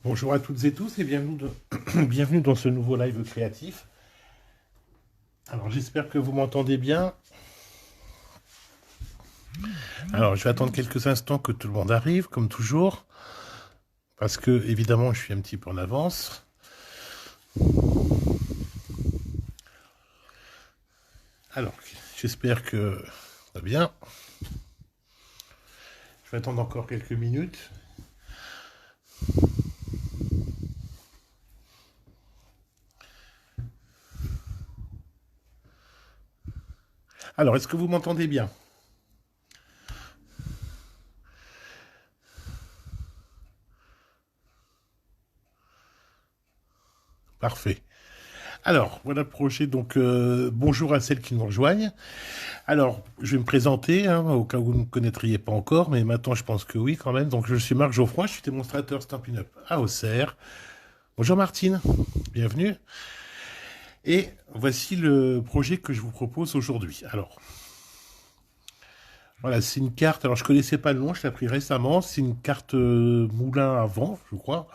Bonjour à toutes et tous et bienvenue, bienvenue dans ce nouveau live créatif. Alors j'espère que vous m'entendez bien. Alors je vais attendre quelques instants que tout le monde arrive, comme toujours, parce que évidemment je suis un petit peu en avance. Alors j'espère que ça va bien. Je vais attendre encore quelques minutes. Alors est-ce que vous m'entendez bien? Parfait. Alors, voilà le projet. Donc, bonjour à celles qui nous rejoignent. Alors, je vais me présenter, hein, au cas où vous ne me connaîtriez pas encore, mais maintenant je pense que oui quand même. Donc, je suis Marc Geoffroy, je suis démonstrateur Stampin' Up à Auxerre. Bonjour Martine, bienvenue. Et voici le projet que je vous propose aujourd'hui. Alors, voilà, c'est une carte. Alors, je connaissais pas le nom, je l'ai appris récemment. C'est une carte moulin à vent, je crois.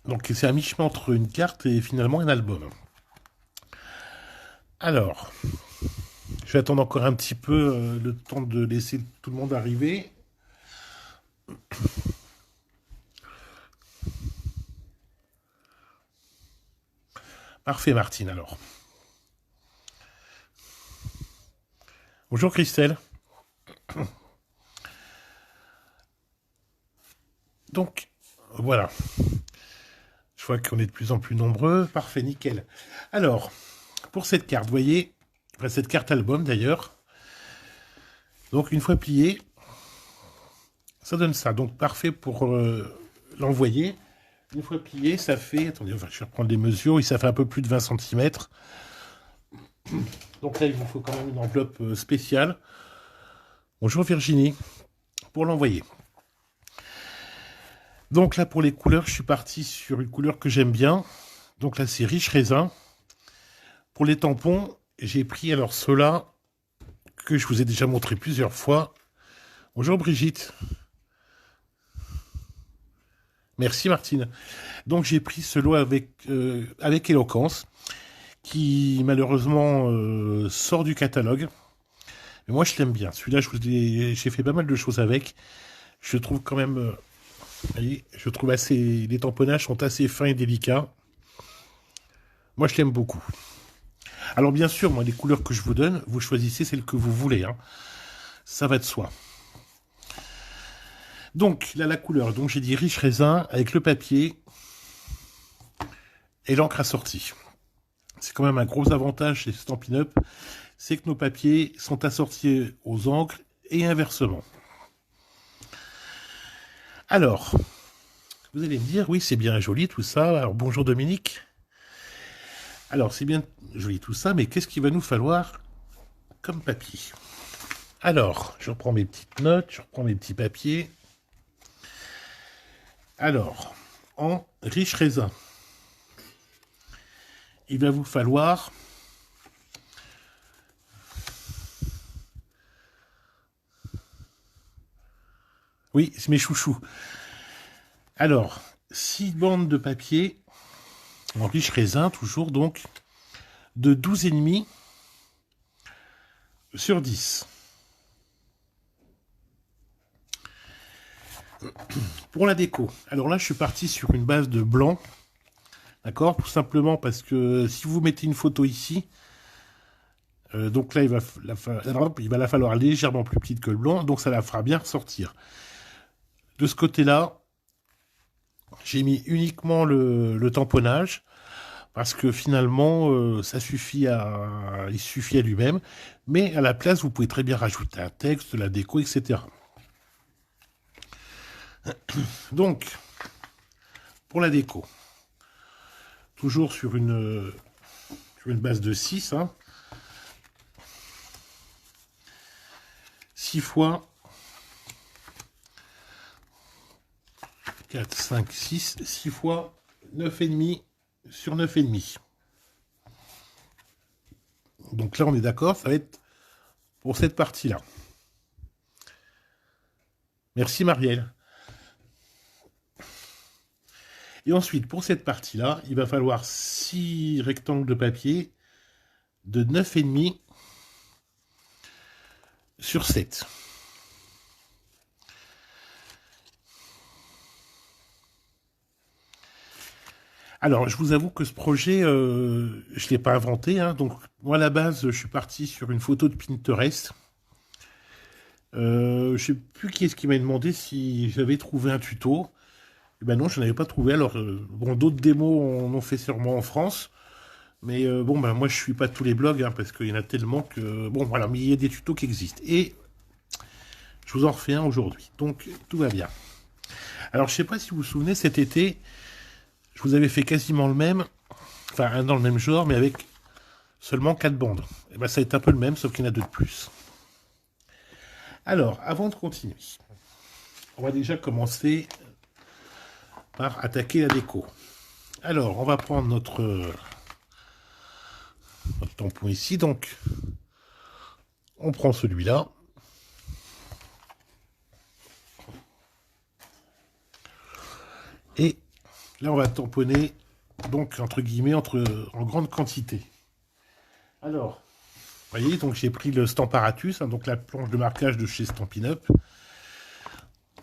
Donc, c'est un mi-chemin entre une carte et finalement un album. Alors, je vais attendre encore un petit peu le temps de laisser tout le monde arriver. Parfait, Martine, alors. Bonjour Christelle. Donc, voilà. Je vois qu'on est de plus en plus nombreux. Parfait, nickel. Alors, pour cette carte, vous voyez, enfin, cette carte album d'ailleurs, donc une fois pliée, ça donne ça. Donc, parfait pour l'envoyer. Une fois plié, ça fait, attendez, je vais reprendre les mesures, oui, ça fait un peu plus de 20 centimètres. Donc là, il vous faut quand même une enveloppe spéciale. Bonjour Virginie, pour l'envoyer. Donc là, pour les couleurs, je suis parti sur une couleur que j'aime bien. Donc là, c'est riche raisin. Pour les tampons, j'ai pris alors ceux-là que je vous ai déjà montré plusieurs fois. Bonjour Brigitte. Merci Martine. Donc j'ai pris ce lot avec éloquence, qui malheureusement sort du catalogue. Mais moi je l'aime bien. Celui-là, j'ai fait pas mal de choses avec. Je trouve quand même, allez, je trouve assez, les tamponnages sont assez fins et délicats. Moi je l'aime beaucoup. Alors bien sûr, moi les couleurs que je vous donne, vous choisissez celles que vous voulez, hein. Ça va de soi. Donc là la couleur, donc j'ai dit riche raisin avec le papier et l'encre assortie. C'est quand même un gros avantage chez Stampin' Up, c'est que nos papiers sont assortis aux encres et inversement. Alors, vous allez me dire, oui, c'est bien joli tout ça. Alors, bonjour Dominique. Alors, c'est bien joli tout ça, mais qu'est-ce qu'il va nous falloir comme papier? Alors, je reprends mes petites notes, je reprends mes petits papiers. Alors, en riche raisin, il va vous falloir oui, c'est mes chouchous. Alors, 6 bandes de papier en riche raisin, toujours donc, de 12,5 sur 10. Pour la déco, alors là, je suis parti sur une base de blanc, d'accord? Tout simplement parce que si vous mettez une photo ici, donc là, il va la falloir légèrement plus petite que le blanc, donc ça la fera bien ressortir. De ce côté-là, j'ai mis uniquement le tamponnage, parce que finalement, il suffit à lui-même, mais à la place, vous pouvez très bien rajouter un texte, de la déco, etc. Donc, pour la déco, toujours sur une base de 6, hein, 6 fois 4, 5, 6, 6 fois 9,5 sur 9,5. Donc là, on est d'accord, ça va être pour cette partie-là. Merci Marielle. Et ensuite, pour cette partie-là, il va falloir 6 rectangles de papier de 9,5 sur 7. Alors, je vous avoue que ce projet, je ne l'ai pas inventé. Hein, donc, moi, à la base, je suis parti sur une photo de Pinterest. Je ne sais plus qui est-ce qui m'a demandé si j'avais trouvé un tuto. Eh ben non, je n'avais pas trouvé. Alors, bon, d'autres démos en ont fait sûrement en France. Mais bon, ben moi, je suis pas tous les blogs, hein, parce qu'il y en a tellement que... Bon, voilà, mais il y a des tutos qui existent. Et je vous en refais un aujourd'hui. Donc, tout va bien. Alors, je sais pas si vous vous souvenez, cet été, je vous avais fait quasiment le même, enfin, un dans le même genre, mais avec seulement 4 bandes. Et ben, ça va être un peu le même, sauf qu'il y en a 2 de plus. Alors, avant de continuer, on va déjà commencer par attaquer la déco. Alors, on va prendre notre tampon ici. Donc, on prend celui-là. Et là, on va tamponner, donc, entre guillemets, en grande quantité. Alors, vous voyez, donc j'ai pris le Stamparatus, hein, donc la planche de marquage de chez Stampin' Up.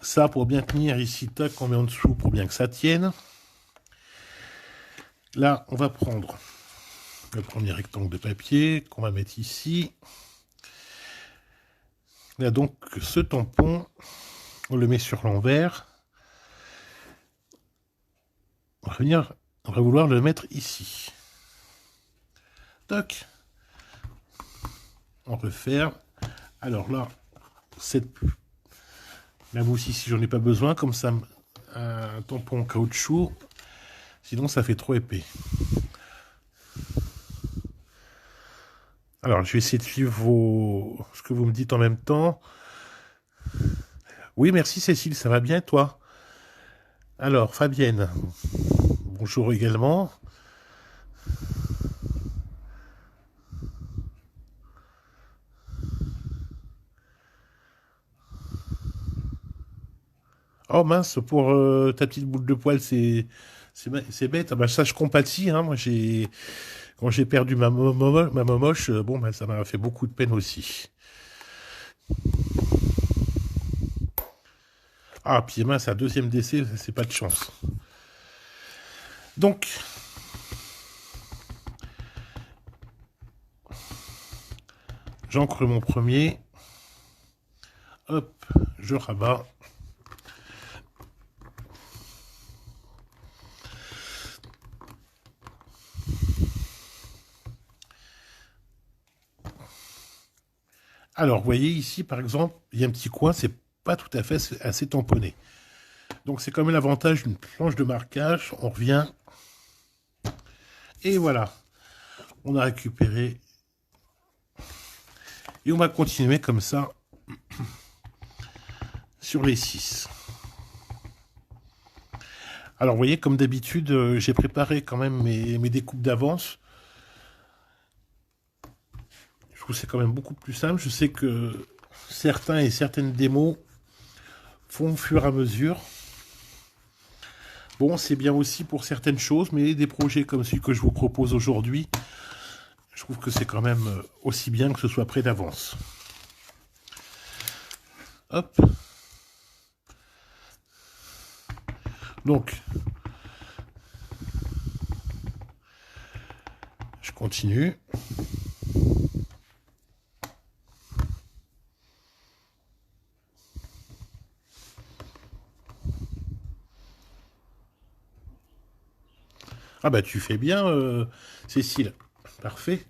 Ça, pour bien tenir ici, tac, on met en dessous pour bien que ça tienne. Là, on va prendre le premier rectangle de papier qu'on va mettre ici. Là, donc, ce tampon, on le met sur l'envers. On va vouloir le mettre ici. Toc. On referme. Alors là, la mousse ici, j'en ai pas besoin, comme ça, un tampon en caoutchouc. Sinon, ça fait trop épais. Alors, je vais essayer de suivre ce que vous me dites en même temps. Oui, merci Cécile, ça va bien, toi? Alors, Fabienne, bonjour également. Oh mince, pour ta petite boule de poil, c'est bête. Ah bah, ça, je compatis. Hein. Moi, quand j'ai perdu ma momoche, bon, bah, ça m'a fait beaucoup de peine aussi. Ah, puis mince, un deuxième décès, c'est pas de chance. Donc, j'encre mon premier. Hop, je rabats. Alors, vous voyez ici, par exemple, il y a un petit coin, c'est pas tout à fait assez tamponné. Donc, c'est quand même l'avantage d'une planche de marquage. On revient. Et voilà. On a récupéré. Et on va continuer comme ça sur les 6. Alors, vous voyez, comme d'habitude, j'ai préparé quand même mes découpes d'avance. Je trouve que c'est quand même beaucoup plus simple. Je sais que certains et certaines démos font au fur et à mesure. Bon, c'est bien aussi pour certaines choses, mais des projets comme celui que je vous propose aujourd'hui, je trouve que c'est quand même aussi bien que ce soit prêt d'avance. Hop. Donc, je continue. Ah bah tu fais bien, Cécile. Parfait.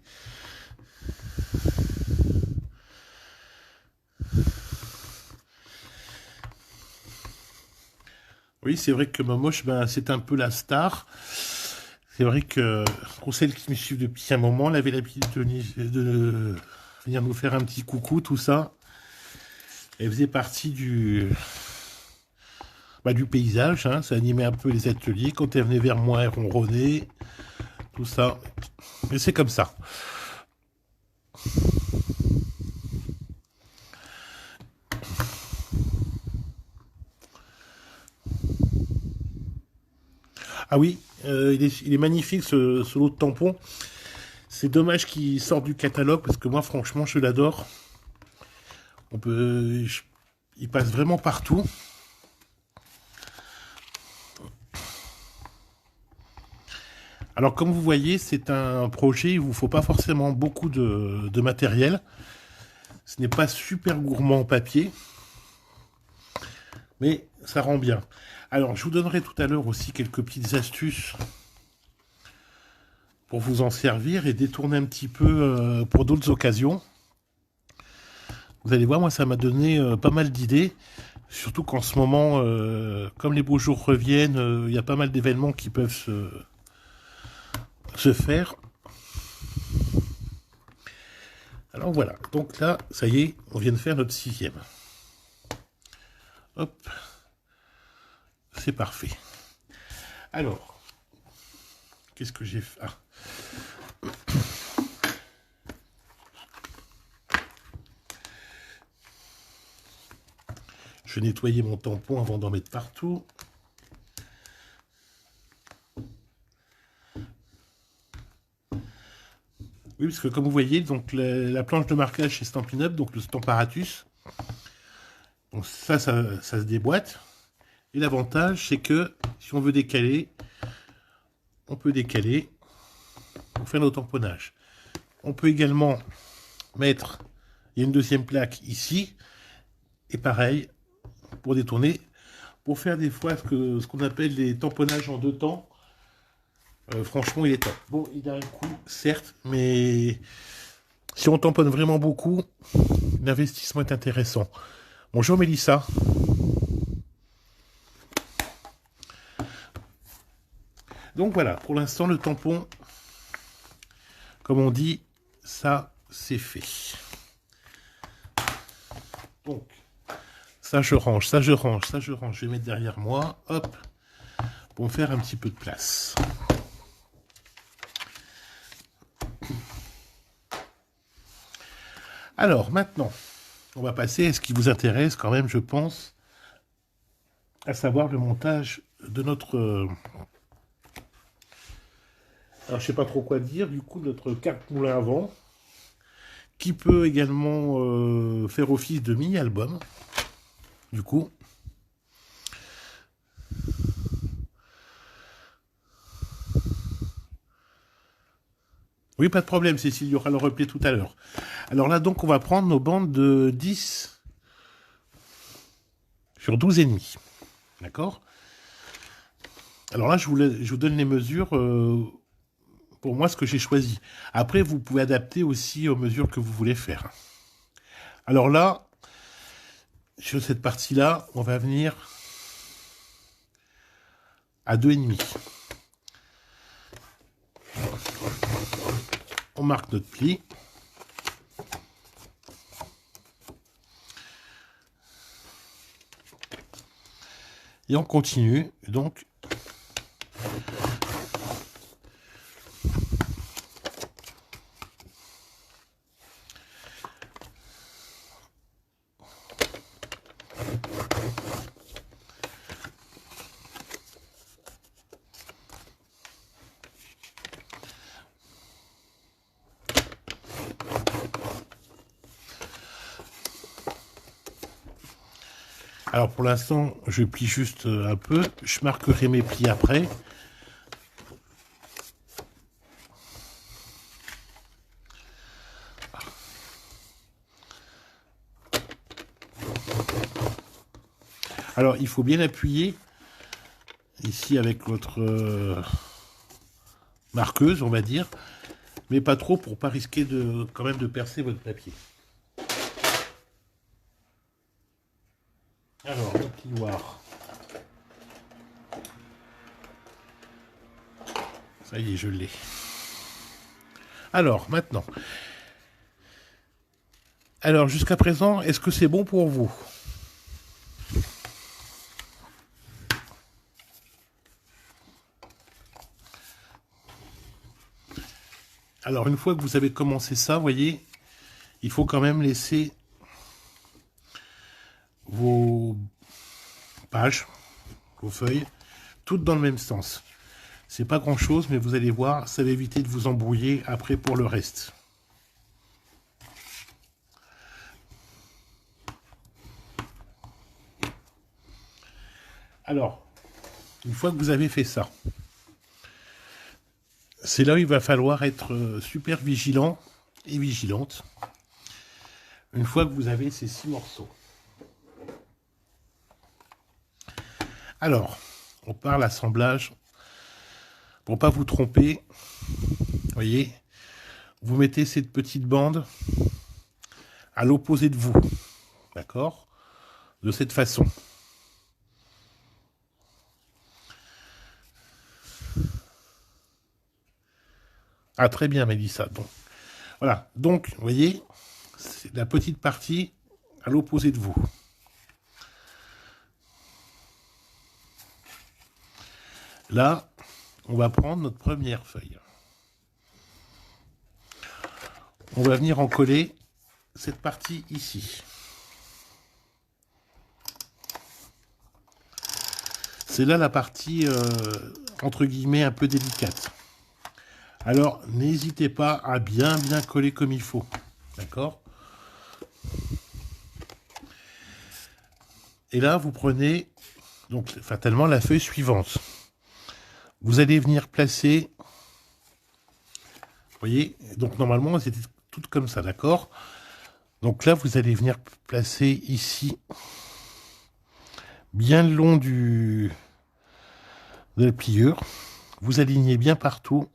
Oui, c'est vrai que Momoche, ben, c'est un peu la star. C'est vrai que pour celles qui me suivent depuis un moment, elle avait l'habitude de venir nous faire un petit coucou, tout ça. Elle faisait partie du paysage, hein. Ça animait un peu les ateliers. Quand elle venait vers moi, elle ronronnait, tout ça. Mais c'est comme ça. Ah oui, il est magnifique ce lot de tampons. C'est dommage qu'il sorte du catalogue parce que moi franchement je l'adore. Il passe vraiment partout. Alors comme vous voyez, c'est un projet, il vous faut pas forcément beaucoup de matériel. Ce n'est pas super gourmand en papier, mais ça rend bien. Alors je vous donnerai tout à l'heure aussi quelques petites astuces pour vous en servir et détourner un petit peu pour d'autres occasions. Vous allez voir, moi ça m'a donné pas mal d'idées, surtout qu'en ce moment, comme les beaux jours reviennent, il y a pas mal d'événements qui peuvent se faire. Alors voilà, donc là, ça y est, on vient de faire notre 6e. Hop, c'est parfait. Alors, qu'est-ce que j'ai fait? Je vais nettoyer mon tampon avant d'en mettre partout. Oui, parce que comme vous voyez, donc la planche de marquage chez Stampin' Up, donc le Stamparatus, donc ça se déboîte. Et l'avantage, c'est que si on veut décaler, on peut décaler pour faire nos tamponnages. On peut également mettre, il y a une deuxième plaque ici, et pareil, pour détourner, pour faire des fois ce qu'on appelle les tamponnages en 2 temps. Franchement, il est top. Bon, il a un coût, certes, mais si on tamponne vraiment beaucoup, l'investissement est intéressant. Bonjour Mélissa. Donc voilà, pour l'instant, le tampon, comme on dit, ça, c'est fait. Donc, ça, je range, ça, je range, ça, je range. Je vais mettre derrière moi, hop, pour me faire un petit peu de place. Alors, maintenant, on va passer à ce qui vous intéresse quand même, je pense, à savoir le montage de notre... alors, je sais pas trop quoi dire, du coup, notre carte moulin à vent, qui peut également faire office de mini-album, du coup. Oui, pas de problème, Cécile, il y aura le replay tout à l'heure. Alors là, donc, on va prendre nos bandes de 10 sur 12,5. D'accord? Alors là, je vous donne les mesures, pour moi, ce que j'ai choisi. Après, vous pouvez adapter aussi aux mesures que vous voulez faire. Alors là, sur cette partie-là, on va venir à 2,5. On marque notre pli. Et on continue, donc. Alors pour l'instant, je plie juste un peu. Je marquerai mes plis après. Alors il faut bien appuyer ici avec votre marqueuse, on va dire, mais pas trop pour pas risquer quand même de percer votre papier. Alors, le plioir. Ça y est, je l'ai. Alors, maintenant. Alors, jusqu'à présent, est-ce que c'est bon pour vous? Alors, une fois que vous avez commencé ça, vous voyez, il faut quand même laisser vos pages, vos feuilles, toutes dans le même sens. C'est pas grand chose, mais vous allez voir, ça va éviter de vous embrouiller après pour le reste. Alors, une fois que vous avez fait ça, c'est là où il va falloir être super vigilant et vigilante. Une fois que vous avez ces 6 morceaux. Alors, on part l'assemblage. Pour pas vous tromper, vous voyez, vous mettez cette petite bande à l'opposé de vous. D'accord? De cette façon. Ah, très bien, Mélissa. Bon. Voilà. Donc, vous voyez, c'est la petite partie à l'opposé de vous. Là, on va prendre notre première feuille. On va venir en coller cette partie ici. C'est là la partie, entre guillemets, un peu délicate. Alors, n'hésitez pas à bien coller comme il faut. D'accord? Et là, vous prenez, donc, fatalement, la feuille suivante. Vous allez venir placer, vous voyez, donc normalement, elles étaient toutes comme ça, d'accord? Donc là, vous allez venir placer ici, bien le long de la pliure. Vous alignez bien partout.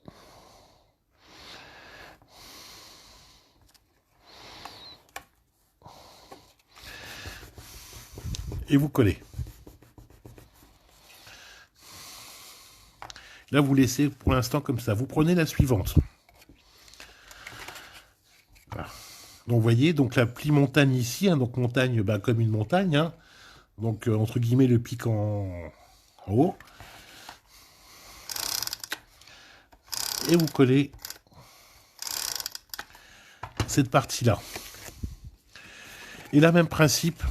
Et vous collez. Là, vous laissez pour l'instant comme ça. Vous prenez la suivante. Voilà. Donc, vous voyez, donc la plie montagne ici, hein, donc montagne comme une montagne. Hein, donc, entre guillemets, le pic en haut. Et vous collez cette partie-là. Et là, même principe.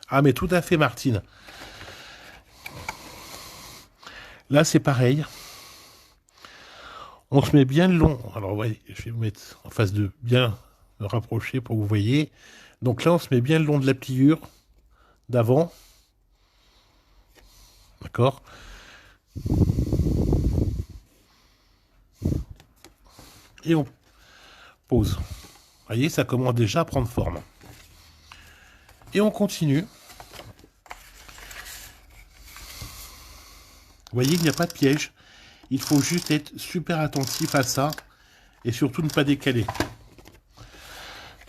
Ah, mais tout à fait, Martine. Là, c'est pareil. On se met bien le long. Alors, ouais, je vais vous mettre en face de bien me rapprocher pour que vous voyez. Donc là, on se met bien le long de la pliure d'avant. D'accord? Et on pose. Vous voyez, ça commence déjà à prendre forme. Et on continue. Vous voyez, il n'y a pas de piège. Il faut juste être super attentif à ça. Et surtout ne pas décaler.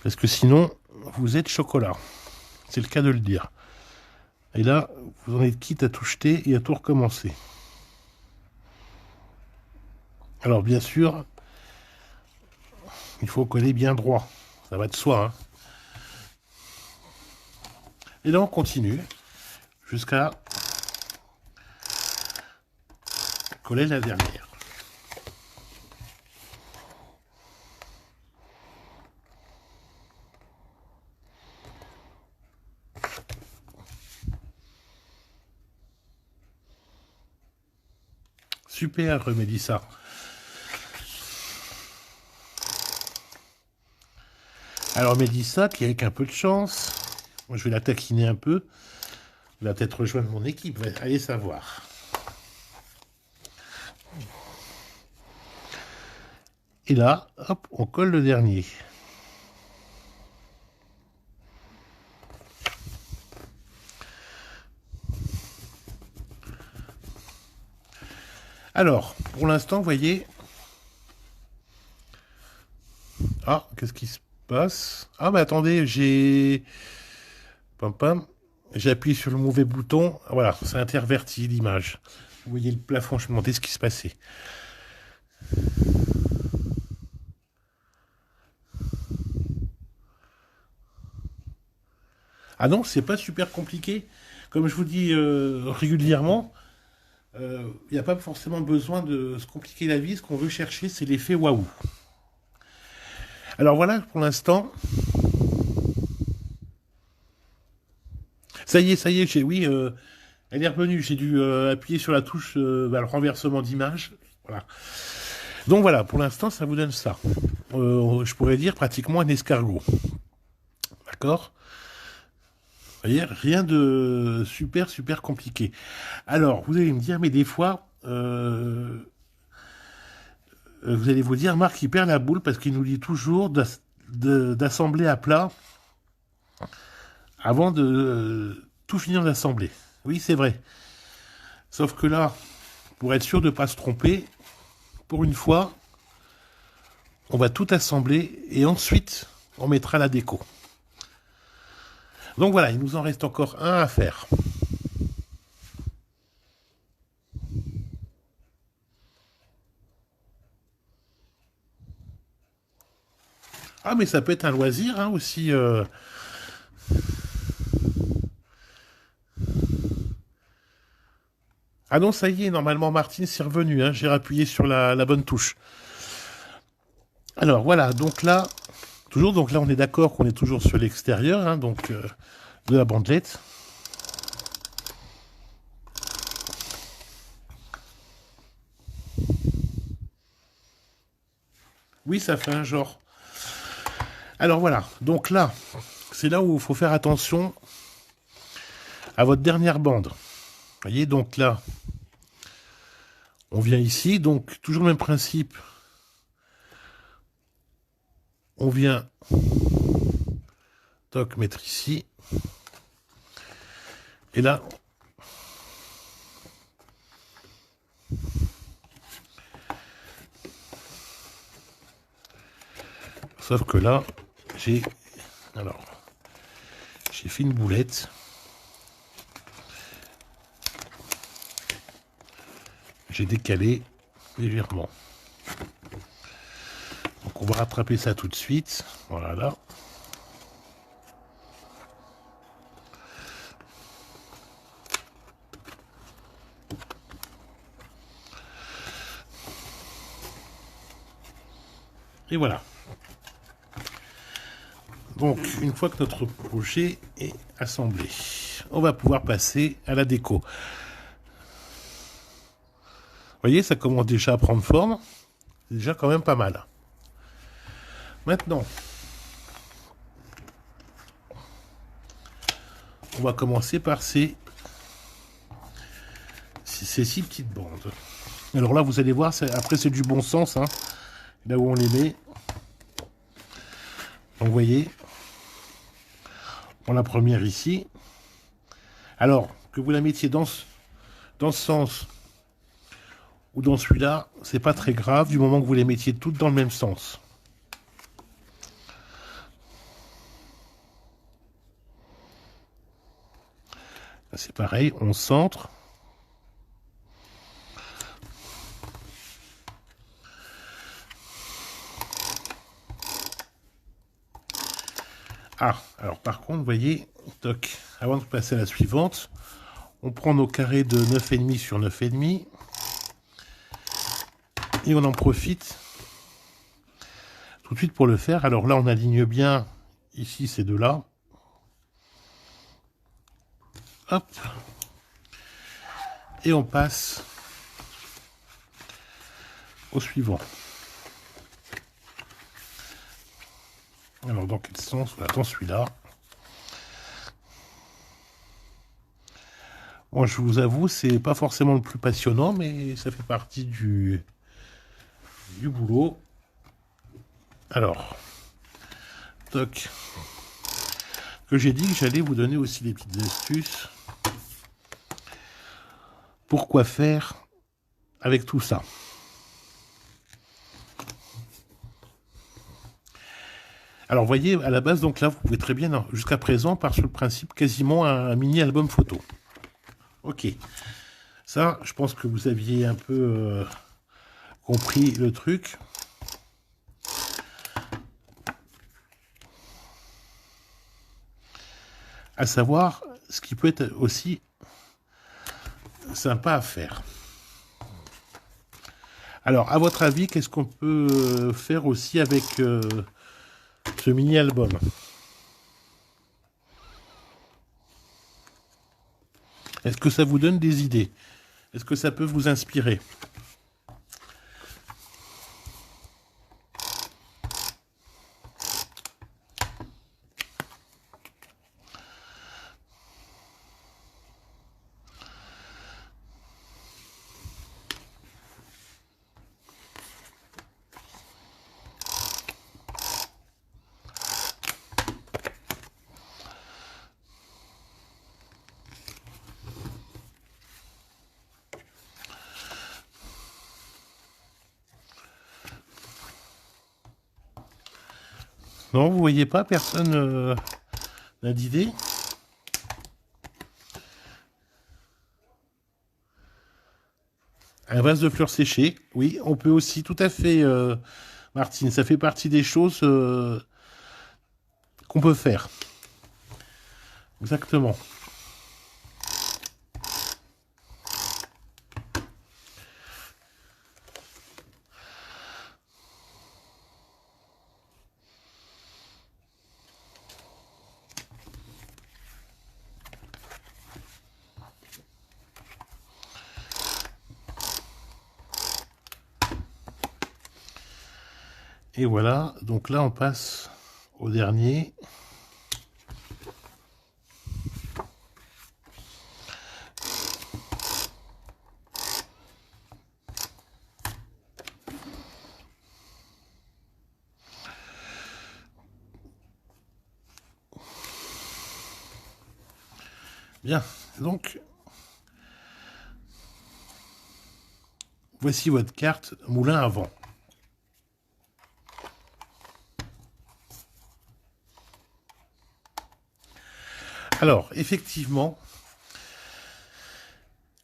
Parce que sinon, vous êtes chocolat. C'est le cas de le dire. Et là, vous en êtes quitte à tout jeter et à tout recommencer. Alors, bien sûr, il faut coller bien droit. Ça va de soi. Hein. Et là, on continue jusqu'à coller la dernière. Super, Mélissa. Alors, Mélissa, qui avec un peu de chance, moi je vais la taquiner un peu, elle va peut-être rejoindre mon équipe, allez savoir. Et là, hop, on colle le dernier. Alors, pour l'instant, vous voyez... Ah, qu'est-ce qui se passe? Ah, mais attendez, j'ai... Pam pam. J'ai appuyé sur le mauvais bouton. Voilà, ça intervertit l'image. Vous voyez le plafond, je me demandais ce qui se passait. Ah non, c'est pas super compliqué. Comme je vous dis régulièrement, il n'y a pas forcément besoin de se compliquer la vie. Ce qu'on veut chercher, c'est l'effet waouh. Alors voilà, pour l'instant. Ça y est, oui, elle est revenue. J'ai dû appuyer sur la touche, le renversement d'image. Voilà. Donc voilà, pour l'instant, ça vous donne ça. Je pourrais dire pratiquement un escargot. D'accord? Vous voyez, rien de super compliqué. Alors, vous allez me dire, mais des fois, vous allez vous dire, Marc, il perd la boule parce qu'il nous dit toujours d'assembler à plat avant de tout finir d'assembler. Oui, c'est vrai. Sauf que là, pour être sûr de ne pas se tromper, pour une fois, on va tout assembler et ensuite, on mettra la déco. Donc voilà, il nous en reste encore un à faire. Ah, mais ça peut être un loisir hein, aussi. Ah non, ça y est, normalement Martine c'est revenu. Hein, j'ai rappuyé sur la bonne touche. Alors voilà, donc là, donc là on est d'accord qu'on est toujours sur l'extérieur, hein, donc de la bandelette. Oui, ça fait un genre. Alors voilà, donc là, c'est là où il faut faire attention à votre dernière bande. Vous voyez, donc là, on vient ici, donc toujours le même principe. On vient toc mettre ici. Et là, sauf que là, j'ai fait une boulette. J'ai décalé légèrement. Donc on va rattraper ça tout de suite. Voilà là. Et voilà. Donc, une fois que notre projet est assemblé, on va pouvoir passer à la déco. Vous voyez, ça commence déjà à prendre forme. C'est déjà quand même pas mal. Maintenant, on va commencer par ces 6 petites bandes. Alors là, vous allez voir, après c'est du bon sens, hein, là où on les met. Donc, vous voyez, on la première ici. Alors, que vous la mettiez dans ce sens ou dans celui-là, c'est pas très grave, du moment que vous les mettiez toutes dans le même sens. C'est pareil, on centre. Ah, alors par contre, vous voyez, toc, avant de passer à la suivante, on prend nos carrés de 9,5 sur 9,5 et on en profite tout de suite pour le faire. Alors là, on aligne bien ici ces deux-là. Hop. Et on passe au suivant. Alors dans quel sens? Voilà, dans celui-là. Bon, je vous avoue, c'est pas forcément le plus passionnant, mais ça fait partie du boulot. Alors, toc. Que j'ai dit que j'allais vous donner aussi des petites astuces. Pourquoi faire avec tout ça? Alors, vous voyez, à la base, donc là, vous pouvez très bien, jusqu'à présent, par sur le principe quasiment un mini album photo. Ok. Ça, je pense que vous aviez un peu compris le truc. À savoir, ce qui peut être aussi sympa à faire. Alors, à votre avis, qu'est-ce qu'on peut faire aussi avec ce mini-album. Est-ce que ça vous donne des idées? Est-ce que ça peut vous inspirer? Non, vous voyez pas, personne n'a d'idée? Un vase de fleurs séchées, oui, on peut aussi, tout à fait, Martine, ça fait partie des choses qu'on peut faire. Exactement. Et voilà, donc là on passe au dernier. Bien, donc voici votre carte moulin à vent. Alors, effectivement,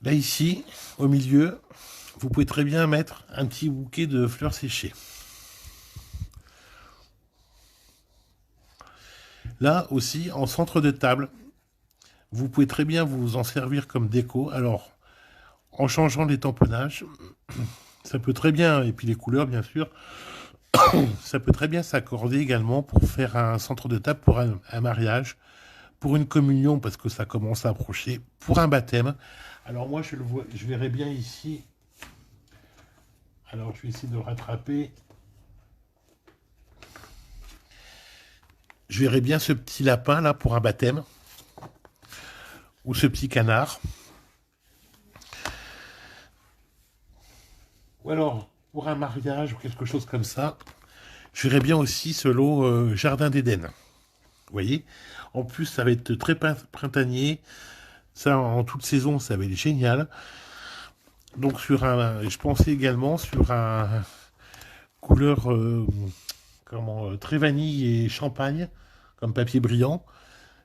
là ici, au milieu, vous pouvez très bien mettre un petit bouquet de fleurs séchées. Là aussi, en centre de table, vous pouvez très bien vous en servir comme déco. Alors, en changeant les tamponnages, ça peut très bien, et puis les couleurs bien sûr, ça peut très bien s'accorder également pour faire un centre de table pour un mariage, pour une communion parce que ça commence à approcher, pour un baptême. Alors moi je le vois, je verrai bien ici. Alors je vais essayer de le rattraper. Je verrai bien ce petit lapin là pour un baptême. Ou ce petit canard. Ou alors pour un mariage ou quelque chose comme ça. Je verrai bien aussi ce lot Jardin d'Éden. Vous voyez? En plus ça va être très printanier. Ça en toute saison ça va être génial. Donc je pensais également sur un couleur très vanille et champagne, comme papier brillant.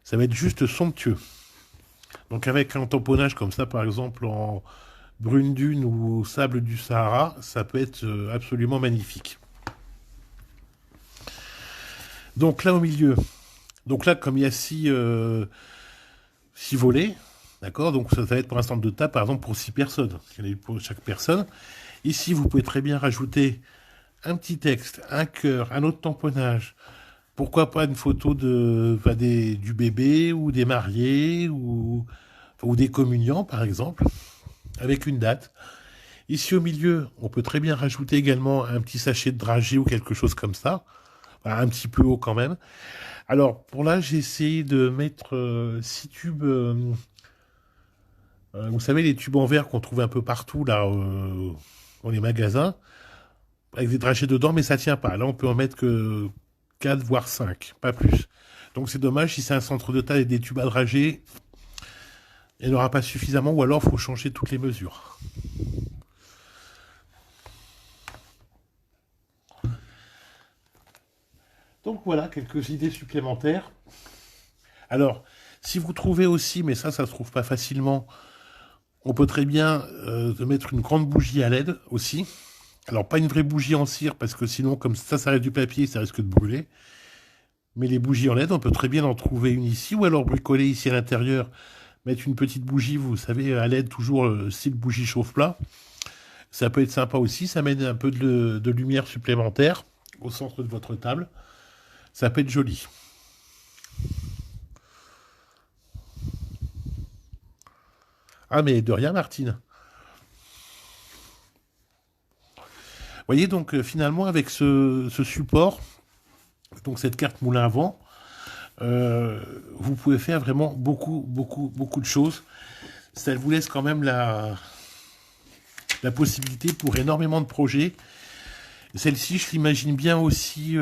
Ça va être juste somptueux. Donc avec un tamponnage comme ça, par exemple en brune dune ou sable du Sahara, ça peut être absolument magnifique. Donc là au milieu, donc là comme il y a six volets, d'accord, donc ça va être pour un centre de table, par exemple pour 6 personnes, pour chaque personne. Ici vous pouvez très bien rajouter un petit texte, un cœur, un autre tamponnage. Pourquoi pas une photo du bébé ou des mariés ou des communiants, par exemple, avec une date. Ici au milieu, on peut très bien rajouter également un petit sachet de dragée ou quelque chose comme ça. Enfin, un petit peu haut quand même. Alors, pour là, j'ai essayé de mettre 6 tubes. Vous savez, les tubes en verre qu'on trouve un peu partout, là, dans les magasins, avec des dragées dedans, mais ça tient pas. Là, on peut en mettre que 4, voire 5, pas plus. Donc c'est dommage, si c'est un centre de table et des tubes à dragées, il n'y en aura pas suffisamment, ou alors il faut changer toutes les mesures. Donc voilà, quelques idées supplémentaires. Alors, si vous trouvez aussi, mais ça se trouve pas facilement, on peut très bien mettre une grande bougie à LED aussi. Alors, pas une vraie bougie en cire, parce que sinon, comme ça reste du papier, ça risque de brûler. Mais les bougies en LED, on peut très bien en trouver une ici, ou alors bricoler ici à l'intérieur, mettre une petite bougie, vous savez, à LED, toujours style bougie chauffe-plat. Ça peut être sympa aussi, ça mène un peu de lumière supplémentaire au centre de votre table. Ça peut être joli. Ah, mais de rien, Martine. Vous voyez, donc, finalement, avec ce support, donc cette carte moulin à vent, vous pouvez faire vraiment beaucoup de choses. Ça vous laisse quand même la possibilité pour énormément de projets. Celle-ci, je l'imagine bien aussi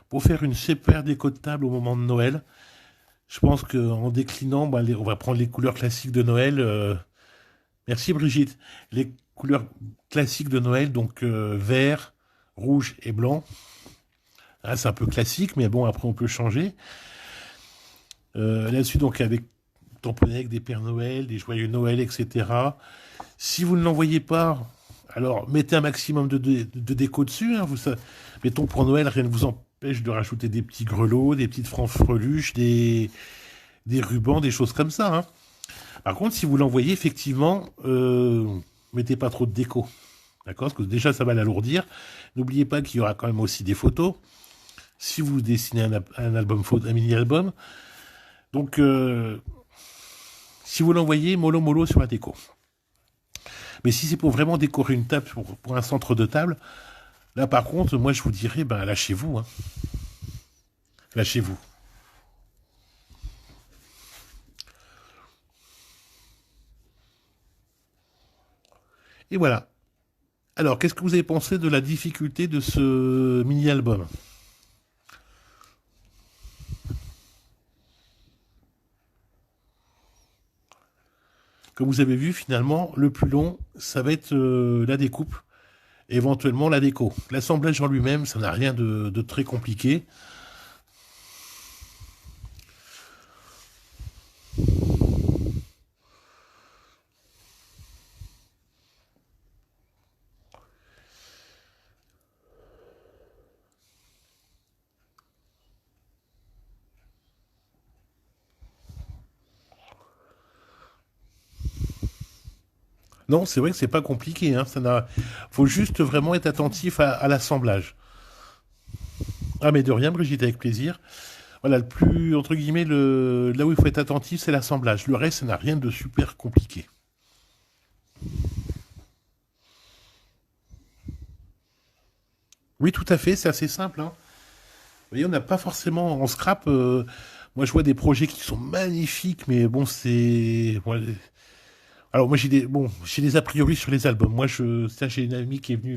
pour faire une super déco de table au moment de Noël. Je pense qu'en déclinant, bah, on va prendre les couleurs classiques de Noël. Merci Brigitte. Les couleurs classiques de Noël, donc vert, rouge et blanc. Ah, c'est un peu classique, mais bon, après on peut changer. Là-dessus, donc avec tamponné avec des Pères Noël, des joyeux Noël, etc. Si vous ne l'envoyez pas, alors mettez un maximum de déco dessus. Hein, mettons pour Noël, rien ne vous empêche de rajouter des petits grelots, des petites francs-freluches, des rubans, des choses comme ça. Hein. Par contre, si vous l'envoyez, effectivement, mettez pas trop de déco. D'accord? Parce que déjà, ça va l'alourdir. N'oubliez pas qu'il y aura quand même aussi des photos. Si vous dessinez un album photo, un mini-album. Donc, si vous l'envoyez, mollo sur la déco. Mais si c'est pour vraiment décorer une table, pour un centre de table, là, par contre, moi, je vous dirais, ben, lâchez-vous. Hein. Lâchez-vous. Et voilà. Alors, qu'est-ce que vous avez pensé de la difficulté de ce mini-album? Comme vous avez vu, finalement, le plus long, ça va être la découpe, éventuellement la déco. L'assemblage en lui-même, ça n'a rien de très compliqué. Non, c'est vrai que c'est pas compliqué. Hein, faut juste vraiment être attentif à l'assemblage. Ah, mais de rien, Brigitte, avec plaisir. Voilà, le plus, entre guillemets, là où il faut être attentif, c'est l'assemblage. Le reste, ça n'a rien de super compliqué. Oui, tout à fait, c'est assez simple. Hein. Vous voyez, on n'a pas forcément en scrap. Moi, je vois des projets qui sont magnifiques, mais bon, c'est. Bon, alors, moi, j'ai des a priori sur les albums. J'ai une amie qui est venue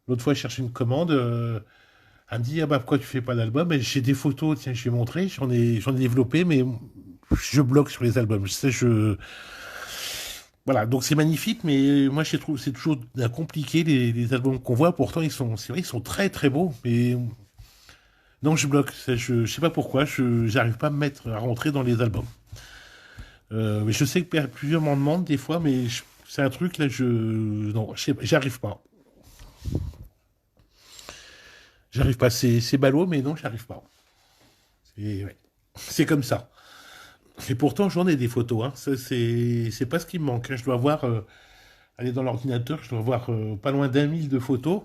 l'autre fois chercher une commande. Elle me dit, ah bah, pourquoi tu fais pas d'album? Et j'ai des photos, tiens, je vais montrer. J'en ai développé, mais je bloque sur les albums. Voilà, donc c'est magnifique, mais moi, je trouve c'est toujours compliqué les albums qu'on voit. Pourtant, c'est vrai, ils sont très beaux. Mais non, je bloque. Je sais pas pourquoi. J'arrive pas à me mettre à rentrer dans les albums. Mais je sais que plusieurs m'en demandent des fois, mais c'est un truc là, non, j'arrive pas. J'arrive pas. C'est ballot, mais non, j'arrive pas. Ouais. C'est comme ça. Et pourtant, j'en ai des photos. Hein. Ça, c'est pas ce qui me manque. Hein. Je dois avoir, aller dans l'ordinateur, je dois avoir pas loin d'1 000 de photos.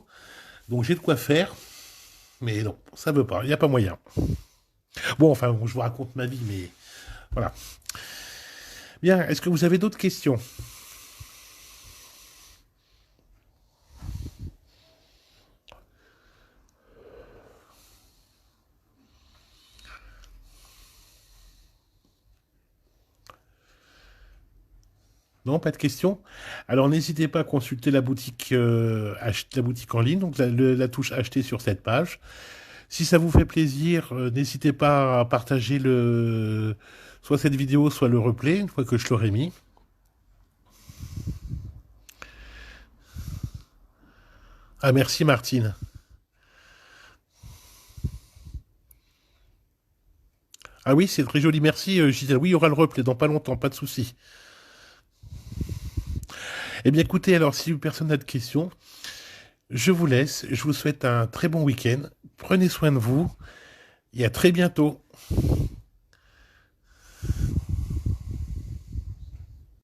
Donc j'ai de quoi faire. Mais non, ça veut pas. Il n'y a pas moyen. Bon, enfin, bon, je vous raconte ma vie, mais voilà. Bien, est-ce que vous avez d'autres questions? Non, pas de questions. Alors n'hésitez pas à consulter la boutique en ligne, donc la touche acheter sur cette page. Si ça vous fait plaisir, n'hésitez pas à partager soit cette vidéo, soit le replay, une fois que je l'aurai mis. Ah, merci Martine. Ah oui, c'est très joli, merci Gisèle. Oui, il y aura le replay dans pas longtemps, pas de souci. Eh bien écoutez, alors si personne n'a de questions, je vous laisse. Je vous souhaite un très bon week-end. Prenez soin de vous et à très bientôt.